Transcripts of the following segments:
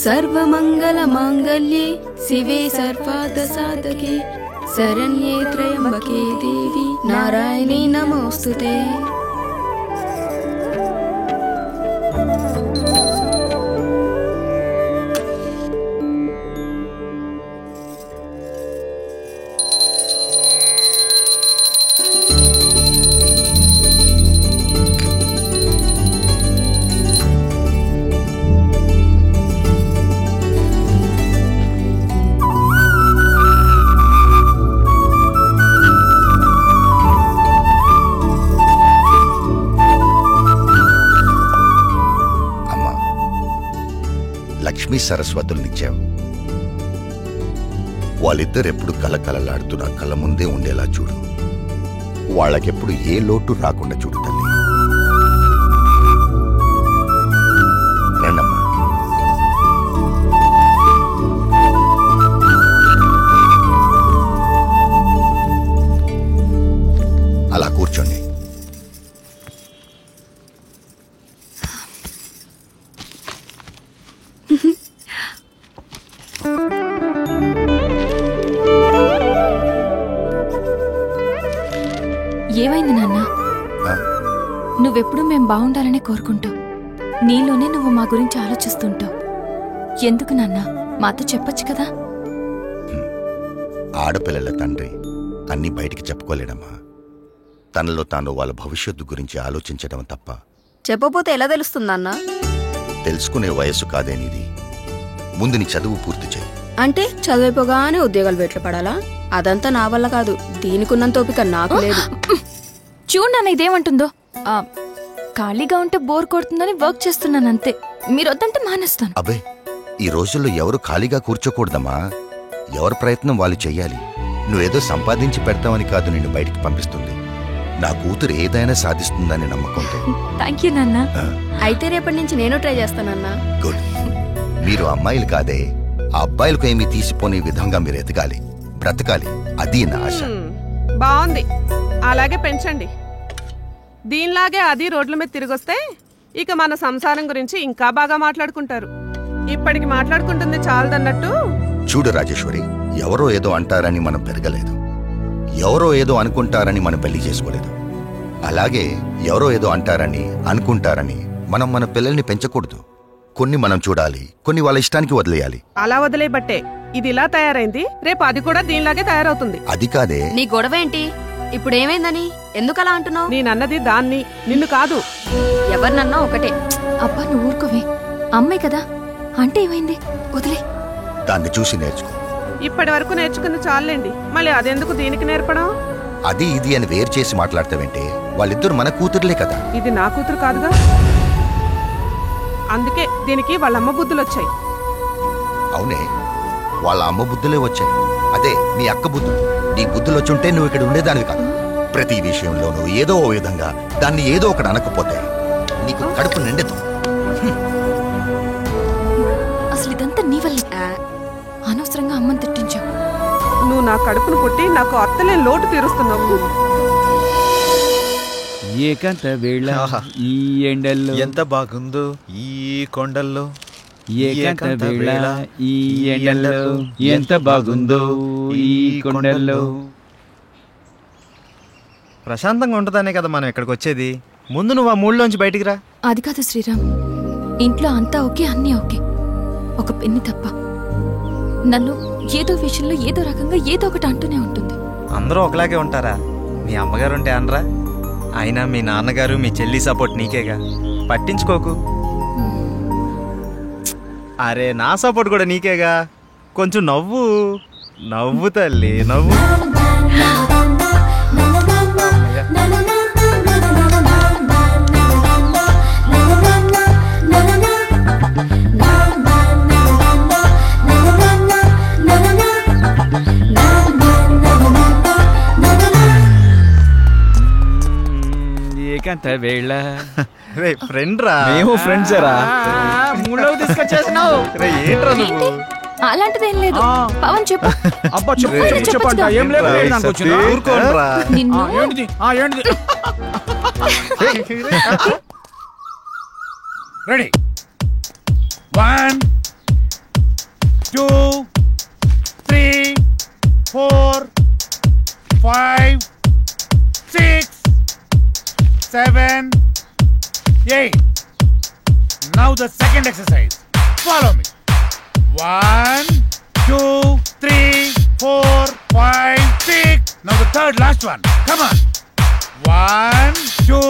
सर्वमंगल मांगल्ये शिवे सर्वार्थ साधके शरण्ये त्र्यंबके देवी नारायणी नमोस्तुते। లక్ష్మీ సరస్వతుల్నిచ్చావు. వాళ్ళిద్దరెప్పుడు కలకలలాడుతూ నా కళ్ళ ముందే ఉండేలా చూడు. వాళ్ళకెప్పుడు ఏ లోటు రాకుండా చూడు తల్లి. రండమ్మా. అలా కూర్చోండి. ఏమైంది నాన్న? నువ్వెప్పుడు మేం బాగుండాలని కోరుకుంటావు. నీలోనే నువ్వు మా గురించి ఆలోచిస్తుంటావు. ఎందుకు నాన్న? మాతో చెప్పొచ్చు కదా. ఆడపిల్లల తండ్రి అన్నీ బయటికి చెప్పుకోలేడమ్మా. తనలో తాను వాళ్ళ భవిష్యత్తు గురించి ఆలోచించడం తప్ప. చెప్పపోతే ఎలా తెలుస్తుందన్నా? తెలుసుకునే వయస్సు కాదేనిది. ముందు నీ చదువు పూర్తి చేయి. అంటే చదివిపోగానే ఉద్యోగాలు వెట్లు పడాలా? అదంతా నా వల్ల కాదు. దీనికున్నంత ఓపిక నాకు లేదు. చూడు నాన్న ఇదేమంటుందో. ఖాళీగా ఉంటే బోర్ కొడుతుందని వర్క్ చేస్తున్నాను అంతే. మీరు వద్దంటే మానేస్తాను. అబ్బే, ఈ రోజుల్లో ఎవరు ఖాళీగా కూర్చోకూడదమ్మా. ఎవరి ప్రయత్నం వాళ్ళు చెయ్యాలి. నువ్వేదో సంపాదించి పెడతామని కాదు నిన్ను బయటికి పంపిస్తుంది. నా కూతురు ఏదైనా సాధిస్తుందని నమ్మకంతో. థాంక్యూ నాన్న. అయితే రేపటి నుంచి నేను ట్రై చేస్తానన్నా. గుడ్. మీరు అమ్మాయిలు కాదే, ఆ అబ్బాయిలకు ఏమీ తీసిపోని విధంగా మీరు ఎదగాలి, బ్రతకాలి. అది నా ఆశ. బాగుంది, అలాగే పెంచండి. దీనిలాగే అది రోడ్ల మీద తిరిగొస్తే ఇక మన సంసారం గురించి ఇంకా బాగా మాట్లాడుకుంటారు. ఇప్పటికి మాట్లాడుకుంటుంది చాలదన్నట్టు. చూడు రాజేశ్వరి, ఎవరో ఏదో అంటారని మనం పెరగలేదు. ఎవరో ఏదో అనుకుంటారని మనం పెళ్లి చేసుకోలేదు. అలాగే ఎవరో ఏదో అంటారని అనుకుంటారని మనం మన పిల్లల్ని పెంచకూడదు. కొన్ని మనం చూడాలి, కొన్ని వాళ్ళ ఇష్టానికి వదిలేయాలి. అలా వదిలేబట్టే ఇది ఇలా తయారైంది. రేపు అది కూడా దీనిలాగే తయారవుతుంది. అది కాదే. నీ గొడవ ఏంటి? ఇప్పుడు ఏమైందని ఎందుకలా అంటున్నావు? నేనన్నది దాన్ని, నిన్ను కాదు. ఎవరినన్నా ఒకటే. అబ్బా నువ్వు ఊరుకోవే. అమ్మాయి కదా అంటే ఏమైంది, వదిలే. దాన్ని చూసి నేర్చుకో. ఇప్పటి వరకు నేర్చుకుని చాలండి, మళ్ళీ అదెందుకు దీనికి నేర్పడం? అది ఇది అని వేరు చేసి మాట్లాడతావంటే వాళ్ళిద్దరు మన కూతురులే కదా. ఇది నా కూతురు కాదుగా. అందుకే దీనికి వాళ్ళమ్మ బుద్ధులు వచ్చాయి. అవునే, వాళ్ళ అమ్మ బుద్ధులే వచ్చాయి. అదే నీ అక్క బుద్ధులు. నీ బుద్ధులు వచ్చుంటే నువ్వు ఇక్కడ ఉండేదానివి కాదు. ప్రతి విషయంలోనూ ఏదో ఓ విధంగా దాన్ని ఏదో ఒకటి అనకపోతే నీకు కడుపు నిండదు. అసలు ఇదంతా నీ వల్ల. అనవసరంగా అమ్మని తిట్టించావు. నువ్వు నా కడుపును పుట్టి నాకు అత్తలేని లోటు తీరుస్తున్నావు. ఏకాంత వేళ ఈ ఎండల్లో ఎంత బాగుందో ఈ కొండల్లో. ఏకాంత వేళ ఈ ఎండల్లో ఎంత బాగుందో ఈ కొండల్లో. ప్రశాంతంగా ఉంటుందనే కదా మనం ఇక్కడికి వచ్చేది. ముందు నువ్వు ఆ మూడులోంచి బయటికి రా. అది కాదు శ్రీరామ్, ఇంట్లో అంతా ఓకే, అన్నీ ఓకే, ఒక పెన్ని తప్ప. నన్ను ఏదో విషయంలో ఏదో రకంగా ఏదో ఒకటి అంటూనే ఉంటుంది. అందరూ ఒకలాగే ఉంటారా? మీ అమ్మగారు ఉంటే అనరా? అయినా మీ నాన్నగారు మీ చెల్లి సపోర్ట్ నీకేగా, పట్టించుకోకు. అరే నా సపోర్ట్ కూడా నీకేగా. కొంచెం నవ్వు నవ్వు తల్లి, నవ్వు. ఏకాంత వేళ రే ఫ్రెండ్ రా. మేము ఫ్రెండ్స్ రా. మూడవ తీసుకొచ్చేసినావు. రే ఏంట్రా నువ్వు? అలాంటిదేం లేదు. పవన్ చెప్పు. అబ్బా చెప్పంట. ఏం లేదు, ఊరుకోండ్రా. Ready 1 2, 3, 4, 5, 6, 7, 8. Now the second exercise. Follow me. 1, 2, 3, 4, 5, 6. Now the third, last one. Come on. 1, 2,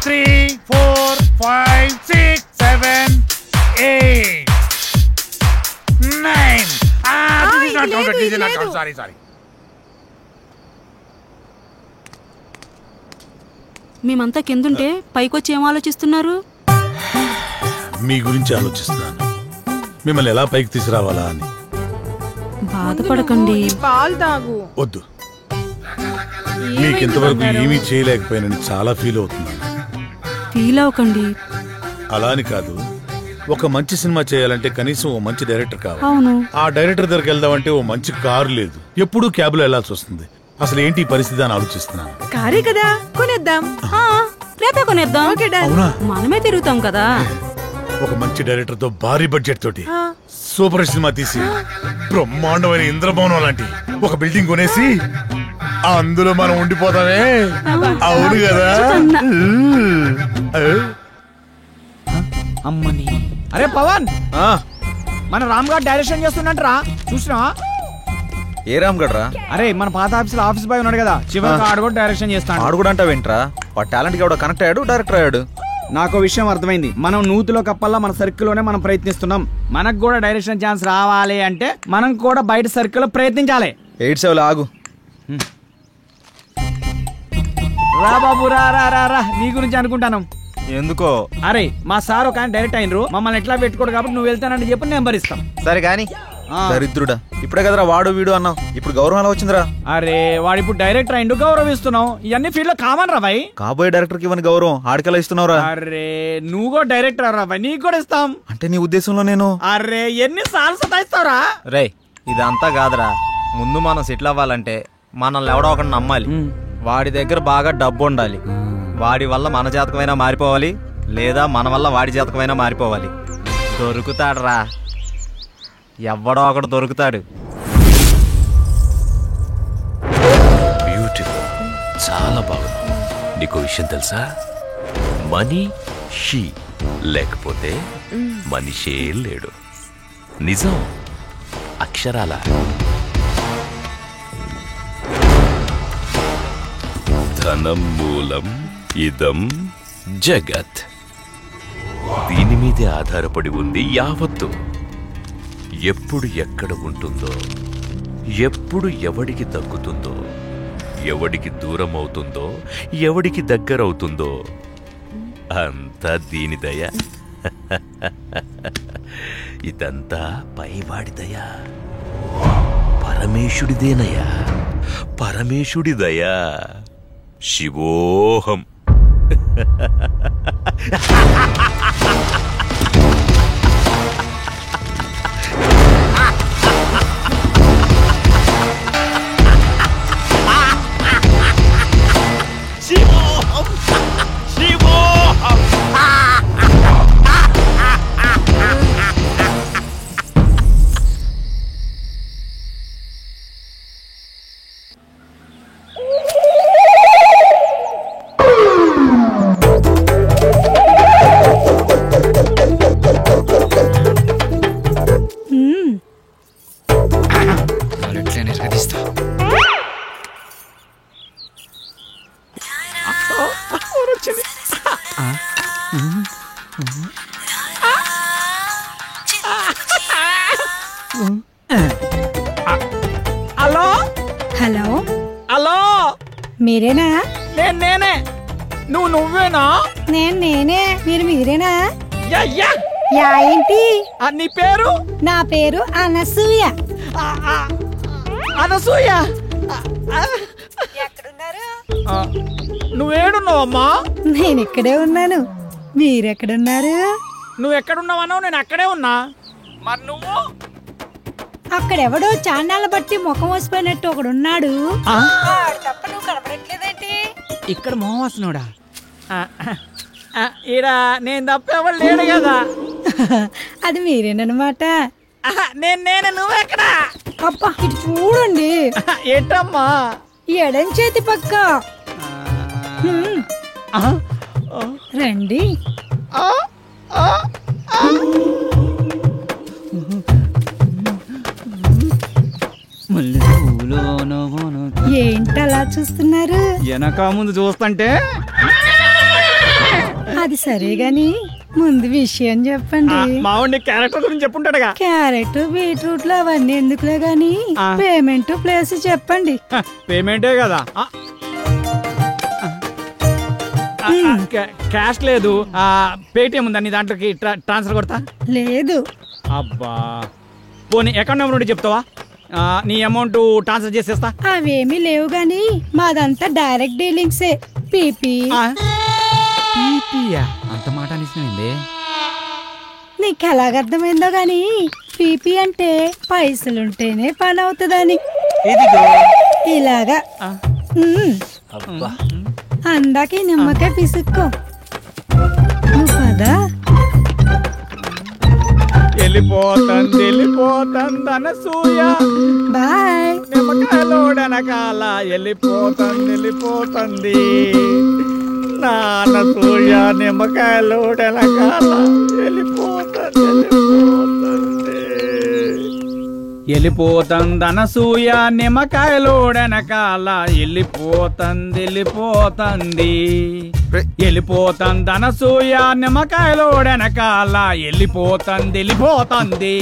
3, 4, 5, 6, 7, 8, 9. This is not counted. This is not counted. Sorry. మేమంతా కిందుంటే పైకొచ్చి ఏం ఆలోచిస్తున్నారు? మీ గురించి ఆలోచిస్తున్నాను. మిమ్మల్ని ఎలా పైకి తీసుకురావాలా అని. బాధపడకండి. పాలు తాగు. వద్దు. మీకు ఇంతవరకు ఏమీ చేయలేకపోయానని చాలా ఫీల్ అవుతున్నాను. ఫీల్ అవ్వకండి. అలా అని కాదు, ఒక మంచి సినిమా చేయాలంటే కనీసం ఓ మంచి డైరెక్టర్ కావాలి. అవును. ఆ డైరెక్టర్ దగ్గరికి వెళ్దామంటే ఓ మంచి కారు లేదు, ఎప్పుడూ క్యాబ్లో వెళ్లాల్సి వస్తుంది. అసలు ఏంటి పరిస్థితి అని ఆలోచిస్తున్నాను. కారే కదా, కొనేద్దాం. రేపే కొనేద్దాం. అవునా? మనమే తిరుగుతాం కదా. ఒక మంచి డైరెక్టర్ తో భారీ బడ్జెట్ తోటి సూపర్ సినిమా తీసి బ్రహ్మాండమైన ఇంద్రభవనం లాంటి ఒక బిల్డింగ్ కొనేసి అందులో మనం ఉండిపోతామే. అవును కదా? అమ్మని. అరే పవన్, మన రామ్ గారు డైరెక్షన్ చేస్తున్నట్రా, చూసినా? ఏ రామ్ గడ్రా? అరే మన పాత ఆఫీస్ బాయ్ ఉన్నాడు కదా, చివరికి ఆడు కూడా డైరెక్షన్ చేస్తాడు. ఆడు కూడా అంటావేంట్రా? వాడు టాలెంట్ కి ఎవడో కనెక్ట్ అయ్యాడు, డైరెక్టర్ అయ్యాడు. నాకు విషయం అర్థమైంది. మనం నూతిలో కప్పల్లా మన సర్కిల్లోనే మనం ప్రయత్నిస్తున్నాం. మనకు కూడా డైరెక్షన్ ఛాన్స్ రావాలి అంటే మనం కూడా బయట సర్కిల్లో ప్రయత్నించాలి. 8-7 ఆగు. రా బాబు, రా రా రా రా, నీ గురించి అనుకుంటాను. ఎందుకో? అరే మా సార్ ఒక ఆయన డైరెక్ట్ అయినరు, మమ్మల్ని ఎట్లా పెట్టుకోడు కాబట్టి నువ్వు వెళ్తానని చెప్పి నెంబర్ ఇస్తాం. సరే గాని దరిద్రుడా, ఇప్పుడే కదరా వాడు వీడు అన్నావు, ఇప్పుడు గౌరవం ఎలా వచ్చిందిరా? అరే వాడు ఇప్పుడు డైరెక్టర్ అయిండు, గౌరవిస్తున్నావు. ఇవన్నీ ఫీల్డ్ లో కామన్ రా భాయ్. కాబోయే డైరెక్టర్ కి ఇవ్వని గౌరవం ఆడికలా ఇస్తున్నావురా? అరే నువ్వు కూడా డైరెక్టర్ రా భాయ్, నీకు కూడా ఇస్తాం. అంటే నీ ఉద్దేశంలో నేను? అరే ఎన్ని సార్లు సతాయిస్తావురా? రే ఇదంతా కాదురా, ముందు మనం సెటిల్ అవ్వాలంటే మనల్ని ఎవడో ఒకటి నమ్మాలి. వాడి దగ్గర బాగా డబ్బు ఉండాలి. వాడి వల్ల మన జాతకమైనా మారిపోవాలి, లేదా మన వల్ల వాడి జాతకమైనా మారిపోవాలి. దొరుకుతాడు రా, ఎవడో ఒకడు దొరుకుతాడు. బ్యూటిఫుల్, చాలా బాగుంది. నీకు విషయం తెలుసా? మనీ షీ లేకపోతే మనిషే లేడు. నిజం, అక్షరాల. ధనం మూలం ఇదం జగత్. దీని మీదే ఆధారపడి ఉంది యావత్తు. ఎప్పుడు ఎక్కడ ఉంటుందో, ఎప్పుడు ఎవడికి తగ్గుతుందో, ఎవడికి దూరం అవుతుందో, ఎవడికి దగ్గరవుతుందో అంతా దీని దయ. ఇదంతా పైవాడి దయ, పరమేశుడిదేనయ్యా, పరమేశుడి దయ. శివోహం. హలో హలో హలో, మీరేనా? నేనే. నువ్వేనా? నేనే. మీరేనా? యా ఏంటి నీ పేరు? నా పేరు అనసూయ. అనసూయ, ఎక్కడున్నారు? నువ్వేడున్నావమ్మా? నేను ఇక్కడే ఉన్నాను. మీరెక్కడున్నారు? నువ్వు ఎక్కడున్నావన్నావు, నేను అక్కడే ఉన్నా. మరి నువ్వు? అక్కడెవడో చాండాల బట్టి ముఖం వసిపోయినట్టు ఒకడున్నాడు. తప్ప నువ్వు కనపడట్లేదేంటి? ఇక్కడ మోహవాసనుడా? ఈడ నేను తప్ప ఎవరు లేడు కదా. అది మీరేనమాట. నేను నువ్వెక్కడా? అబ్బా ఇటు చూడండి. ఏంటమ్మా? ఎడం చేతి పక్క. రండి. ఏంటలా చూస్తున్నారు? వెనక ముందు చూస్తుంటే. అది సరే గాని ముందు విషయం చెప్పండి. మావాడి క్యారెక్టర్ గురించి చెప్పుంటాడుగా. క్యారెట్ బీట్రూట్ లో అవన్నీ ఎందుకులే గాని పేమెంట్ ప్లేస్ చెప్పండి. పేమెంటే కదా. క్యాష్ లేదు, పేటిఎం ఉందా నీ దాంట్లోకి ట్రాన్స్ఫర్ కొడతా? లేదు. అబ్బా పోనీ అకౌంట్ నెంబర్ ఉంటే చెప్తావా? నీ అమౌంట్ ట్రాన్స్ఫర్ చేసేస్తా. అవేమీ లేవు గాని మాదంతా డైరెక్ట్ డీలింగ్సే. పీపీ. అంత మాట అనిసింది. నీకు ఎలాగర్థమైందో గాని పీపీ అంటే పైసలుంటేనే పని అవుతుందని. ఇలాగా అందాక నిమ్మకాయ పిసుక్కో. నువ్వు కదా వెళ్ళిపోతుంది అనసూయ. బాయ్. నిమ్మకాయలోడనకాల వెళ్ళిపోతుంది నానసూయ. నిమ్మకాయలోడనకాల వెళ్ళిపోతుంది అనసూయ. నిమ్మకాయలోడనకాల వెళ్ళిపోతుంది అనసూయ. నిమ్మకాయలోడనకాల వెళ్ళిపోతుంది.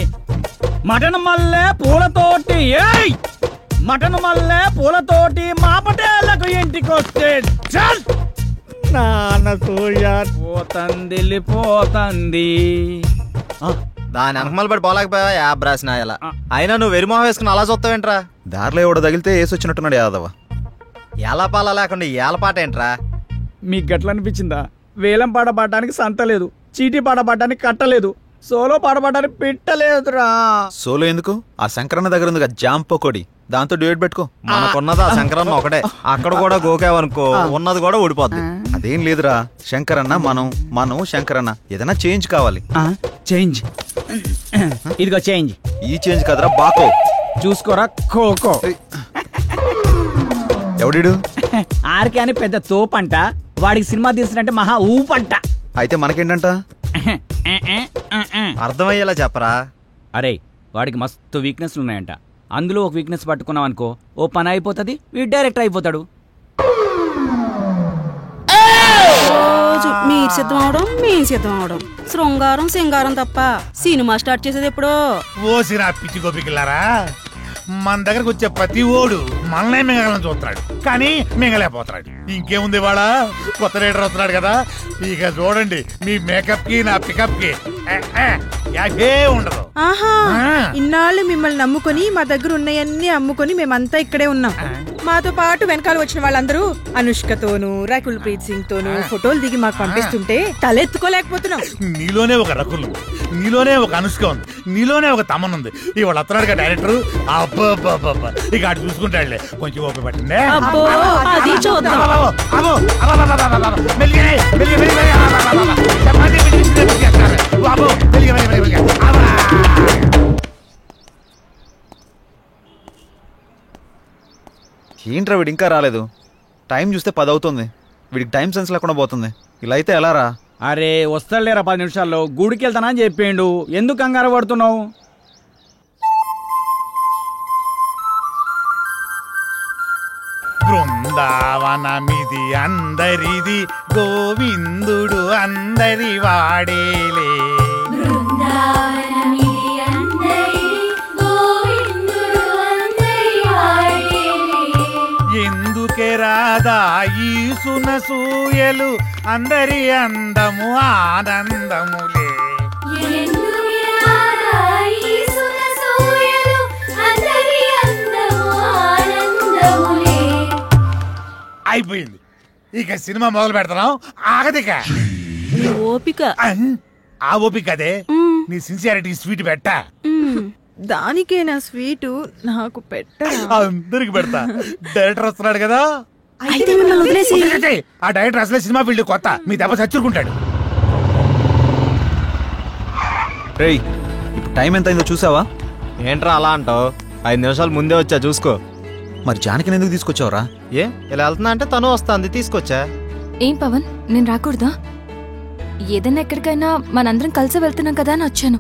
మటన్ మల్లె పూలతోటి మా పటేళ్లకు ఇంటికొస్తే చల్ నానసూయ వెళ్ళిపోతుంది. దాని అనకమలు పడి పోలేకపోయా యాప్ రాసిన ఇలా. అయినా నువ్వు వెరిమోహం వేసుకుని అలా చూస్తావేంట్రా? దారిలో ఎవడో తగిలితే వేసి వచ్చినట్టున్నాడు యాదవ. ఎలా పాల లేకుండా ఏలపాట ఏంట్రా? మీకు గట్ల అనిపించిందా? వేలం పాట పాడడానికి సంత లేదు, చీటీ పాట పాడడానికి కట్టలేదు, సోలో పాట పాడడానికి పెట్టలేదురా. సోలో ఎందుకు? ఆ శంకరన్న దగ్గర ఉంది జామ్ పకోడి, దాంతో డ్యూయట్ పెట్టుకో. మనకున్నది ఆ శంకరన్న ఒకటే. అక్కడ కూడా గోకావనుకో ఉన్నది కూడా ఊడిపోద్ది. అదేం లేదురా, శంకరన్న మనం శంకరన్న. ఏదైనా చేంజ్ కావాలి. చేంజ్ ఇదిగో చేంజ్. ఈ చేంజ్ కదరా బాకో. చూసుకోరా కోకో. ఎవడిడు? ఆర్కే అని పెద్ద తోపంట, వాడికి సినిమా తీసినట్టే మహా ఊపంట. అయితే మనకేంటంట? అర్థమయ్యేలా చెప్పరా. అరే వాడికి మస్తు వీక్నెస్లు ఉన్నాయంట. అందులో ఒక వీక్నెస్ పట్టుకున్నాం అనుకో, ఓ పని అయిపోతుంది, వీడు డైరెక్టర్ అయిపోతాడు. రోజు మీరు సిద్ధం అవడం మేము సిద్ధం అవడం, శృంగారం సింగారం తప్ప సినిమా స్టార్ట్ చేసేది ఎప్పుడో. ఓసిరా పిచ్చి గోపికిల్లారా, మన దగ్గరకు వచ్చే ప్రతి ఓడు మనల్నే మింగలని చూస్తాడు, కానీ మింగలేకపోతున్నాడు. ఇంకేముంది వాళ్ళ కొత్త రైడర్ వస్తున్నాడు కదా, ఇక చూడండి మీ మేకప్ కి నా పికప్ కి యాభే ఉండదు. ఆహా, ఇన్నాళ్ళు మిమ్మల్ని నమ్ముకొని మా దగ్గర ఉన్నాయన్నీ అమ్ముకొని మేమంతా ఇక్కడే ఉన్నాం. మాతో పాటు వెనకాల వచ్చిన వాళ్ళందరూ అనుష్కతోనూ రకుల్ ప్రీత్ సింగ్ తోనూ ఫోటోలు దిగి మాకు పంపిస్తుంటే తలెత్తుకోలేకపోతున్నాం. నీలోనే ఒక రకుల్ ఉంది, నీలోనే ఒక అనుష్క ఉంది, నీలోనే ఒక తమన్ ఉంది. ఇవాళ వస్తున్నాడు కదా డైరెక్టర్, అబ్బా ఇక అటు చూసుకుంటాడులే. కొంచెం ఓపిక పట్టిందే. ఏంట్రా వీడు ఇంకా రాలేదు? టైం చూస్తే 10 అవుతుంది. వీడికి టైం సెన్స్ లేకుండా పోతుంది. ఇలా అయితే ఎలా రా? అరే వస్తాడులేరా 10 నిమిషాల్లో. గుడికి వెళ్తానా అని చెప్పిండు, ఎందుకు కంగారు పడుతున్నావు? బృందావనమిది అందరిది, గోవిందుడు అందరి వాడేలే. ఎందుకే రాదా ఈ సునసూయలు, అందరి అందము ఆనందములే. అయిపోయింది, ఇక సినిమా మొదలు పెడతాం. ఆగదిక ఓపిక. ఆ ఓపిక అదే నీ సిన్సియారిటీ స్వీట్ పెట్ట. దానికే నా స్వీటు నాకు పెట్ట. అందరికి పెడతా. డైరెక్టర్ వస్తున్నాడు కదా, ఆ డైరెక్టర్ అసలే సినిమా ఫీల్డ్ కొత్త, మీ దెబ్బ చచ్చుకుంటాడు. రేయ్ ఇప్పుడు టైం ఎంత అయిందో చూసావా? ఏంట్రా అలా అంటావు? 5 నిమిషాలు ముందే వచ్చా, చూసుకో. మరి జానకిని ఎందుకు తీసుకొచ్చావురా? ఏ ఇలా వెళ్తున్నా అంటే తను వస్తుంది, తీసుకొచ్చా. ఏం పవన్, నేను రాకూడదా? ఏదైనా ఎక్కడికైనా మనందరం కలిసి వెళ్తున్నాం కదా అని వచ్చాను.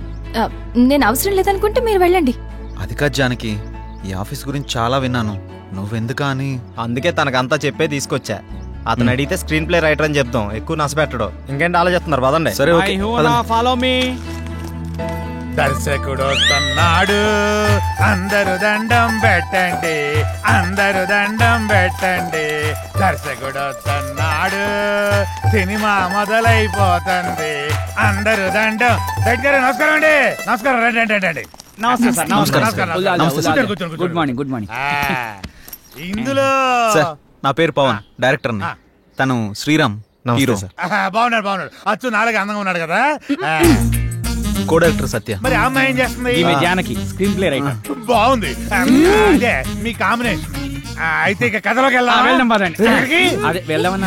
నేను అవసరం లేదనుకుంటే మీరు వెళ్ళండి. అది కాదు జానకి, ఈ ఆఫీస్ గురించి చాలా విన్నాను, నువ్వెందుకా అని. అందుకే తనకంతా చెప్పే తీసుకొచ్చా. అతను అడిగితే స్క్రీన్ ప్లే రైటర్ అని చెప్తాం, ఎక్కువ నష్టపెట్టడు. ఇంకేంటి ఆలోచిస్తున్నారు? పదండి. సరే, ఫాలో మీ. దర్శకుడు వస్తున్నాడు, అందరూ దండం పెట్టండి, అందరూ దండం పెట్టండి. దర్శకుడు వస్తున్నాడు, సినిమా మొదలైపోతుంది, అందరూ దండం. దగ్గర నమస్కారం అండి. నమస్కారం, రండి రండి రండి. నమస్తే సార్. నమస్కారం. Good morning. Good morning. ఇందులో సార్, నా పేరు పవన్, డైరెక్టర్. తను శ్రీరామ్, హీరో. బాగున్నాడు బాగున్నాడు. అచ్చు నాలుగు అందంగా ఉన్నాడు కదా. కో డైరెక్టర్ సత్య. మరి ఆ అమ్మాయి ఏం చేస్తుంది? ఈమె జానకి, స్క్రీన్ ప్లే రైటర్. బాగుంది. అదే మీ కాంబినేషన్. అయితే ఇక కథలోకి వెళ్దాం.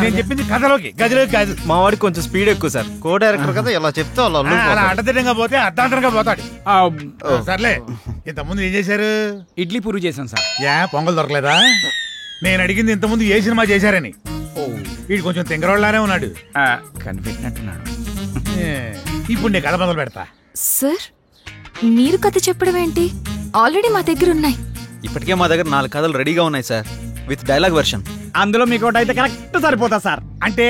నేను చెప్పింది కథలోకి, గదిలోకి కాదు. మా వాడికి కొంచెం స్పీడ్ ఎక్కువ సార్. కో డైరెక్టర్ కదా, ఇలా చెప్తే అలా అడ్డదిడ్డంగా పోతే అర్ధాంతరంగా పోతాడు. సర్లే, ఇంతకుముందు ఏం చేశారు? ఇడ్లీ పూరి చేశాం సార్. పొంగల్ దొరకలేదా? నేను అడిగింది ఇంతకుముందు ఏ సినిమా చేశారని. వీడు కొంచెం తింగరోళ్ళనే ఉన్నాడు, కనిపెట్టినట్టున్నాడు. ఇప్పుడు నేను కథ మొదలు పెడతా. సార్, మీరు కథ చెప్పడం ఏంటి? ఆల్రెడీ మా దగ్గర ఉన్నాయి. ఇప్పటికే మా దగ్గర 4 కథలు రెడీగా ఉన్నాయి సార్, విత్ డైలాగ్ వెర్షన్. అందులో మీకు ఒకటి అయితే కరెక్ట్ సరిపోతా సార్. అంటే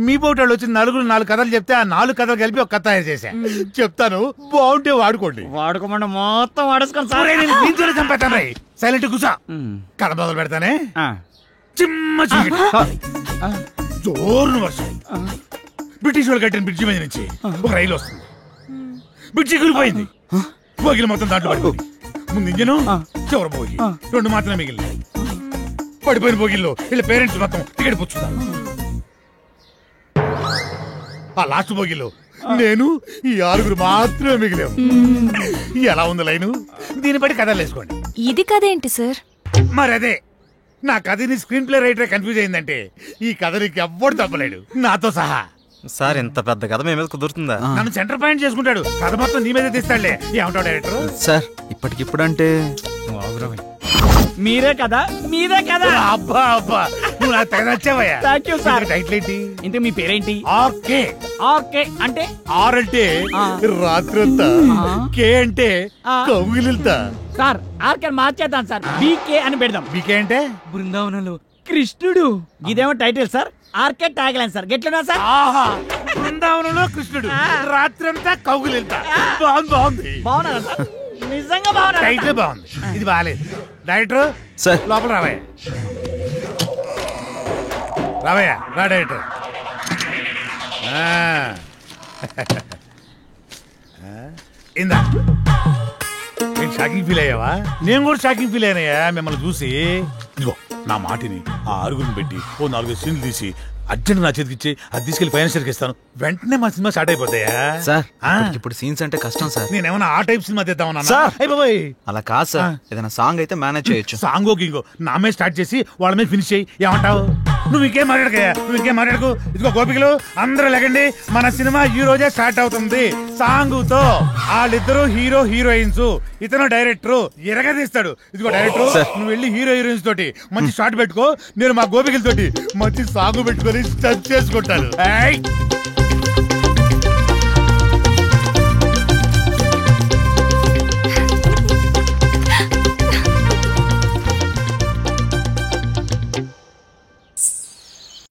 మీ పోటాళ్ళు వచ్చి 4 కథలు చెప్తే ఆ 4 కథలు కలిపి ఒక కథ తయారు చేశా. చెప్తాను, బాగుంటే వాడుకోండి. వాడుకోమంటే మొత్తం వాడేసుకోండి సార్. దీంతోనే చంపేస్తాను. సైలెంట్ కూసా. కథ మొదలు పెడతానే. చిమ్మ చీకటి, జోరున వర్షం. బ్రిటిష్ వాళ్ళు కట్టిన బ్రిడ్జి మీద నుంచి ఒక రైలు వస్తుంది. బ్రిడ్జి కూలిపోయింది, బోగిలు మొత్తం దాంట్లో పడిపోయింది. ముందు ఇంజను, చివరి బోగి, 2 మాత్రమే మిగిలినాయి. పడిపోయిన బోగిల్లో వీళ్ళ పేరెంట్స్ మొత్తం టికెట్ పుచ్చుతారు. ఆ లాస్ట్ బోగిలో నేను, ఈ 6 మాత్రమే మిగిలాము. ఎలా ఉంది లైను? దీన్ని బట్టి కథలు వేసుకోండి. ఇది కథ ఏంటి సార్? మరి అదే, నా కథని స్క్రీన్ ప్లే రైటర్ కన్ఫ్యూజ్ అయిందంటే ఈ కథ నీకు ఎవ్వడు తప్పలేడు, నాతో సహా. సార్, ఇంత పెద్ద కథ మీ మీద కుదురుతుందా? నన్ను సెంటర్ పాయింట్ చేసుకుంటాడు, కథ మొత్తం నీ మీదే తీస్తాడులే. ఏమంటావు డైరెక్టర్? సార్, ఇప్పటికిప్పుడు అంటే మీరే కదా, మీరే కదా. అబ్బా అబ్బా, నువ్వు నాకు తెగ నచ్చావయ్యా. Thank you sir. టైటిల్ ఏంటి? ఇంత మీ పేరేంటి? ఆర్కే. ఆర్కే అంటే? ఆర్ అంటే రాత్రంతా, కే అంటే కౌగిలిల్తా. సార్, ఆర్కే మార్చేద్దాం సార్, బీకే అని పెడదాం. బీకే అంటే బృందావనంలో కృష్ణుడు. ఇదేమో title sir, RK tag line sir. గెట్లున్నా సార్? ఆహా, బృందావనంలో కృష్ణుడు, రాత్రంతా కౌగిలిల్తా. బాగుంది. బాగున్నా సార్? నిజంగా బాగున్నా. టైటిల్ బాగుంది, ఇది బాగాలేదు. డైరెక్టర్ సార్, లోపల రావయ్యా. రావయ్యా, రా డైరెక్టర్. ఇందా, నేను షాకింగ్ ఫీల్ అయ్యావా? నేను కూడా షాకింగ్ ఫీల్ అయినాయా మిమ్మల్ని చూసి. ఇదిగో నా మాటిని, ఆ 6 పెట్టి 4 సీన్లు తీసి అర్జెంట్ నా చేతికి ఇచ్చి అది తీసుకెళ్లి ఫైనాన్షియల్కి ఇస్తాను. వెంటనే మా సినిమా స్టార్ట్ అయిపోతాయా సార్? ఇప్పుడు సీన్స్ అంటే కష్టం సార్. నేనేమన్నా ఆ టైప్ సినిమా తీద్దామన్నా? అలా కాదు సార్, ఏదైనా సాంగ్ అయితే మేనేజ్ చేయొచ్చు. సాంగో గింగో నా మీద స్టార్ట్ చేసి వాళ్ళ మీద ఫినిష్ చేయి. ఏమంటావు? నువ్వు ఇంకేం మాట్లాడకు. ఇదిగో గోపికలు అందరూ లెగండి, మన సినిమా ఈ రోజే స్టార్ట్ అవుతుంది. సాంగుతో వాళ్ళిద్దరు హీరో హీరోయిన్స్, ఇతను డైరెక్టర్ ఎరగదీస్తాడు. ఇదిగో డైరెక్టర్, నువ్వు వెళ్ళి హీరో హీరోయిన్స్ తోటి మంచి షాట్ పెట్టుకో, నేను మా గోపికలతోటి మంచి సాంగ్ పెట్టుకొని స్టెప్ చేసుకుంటాను.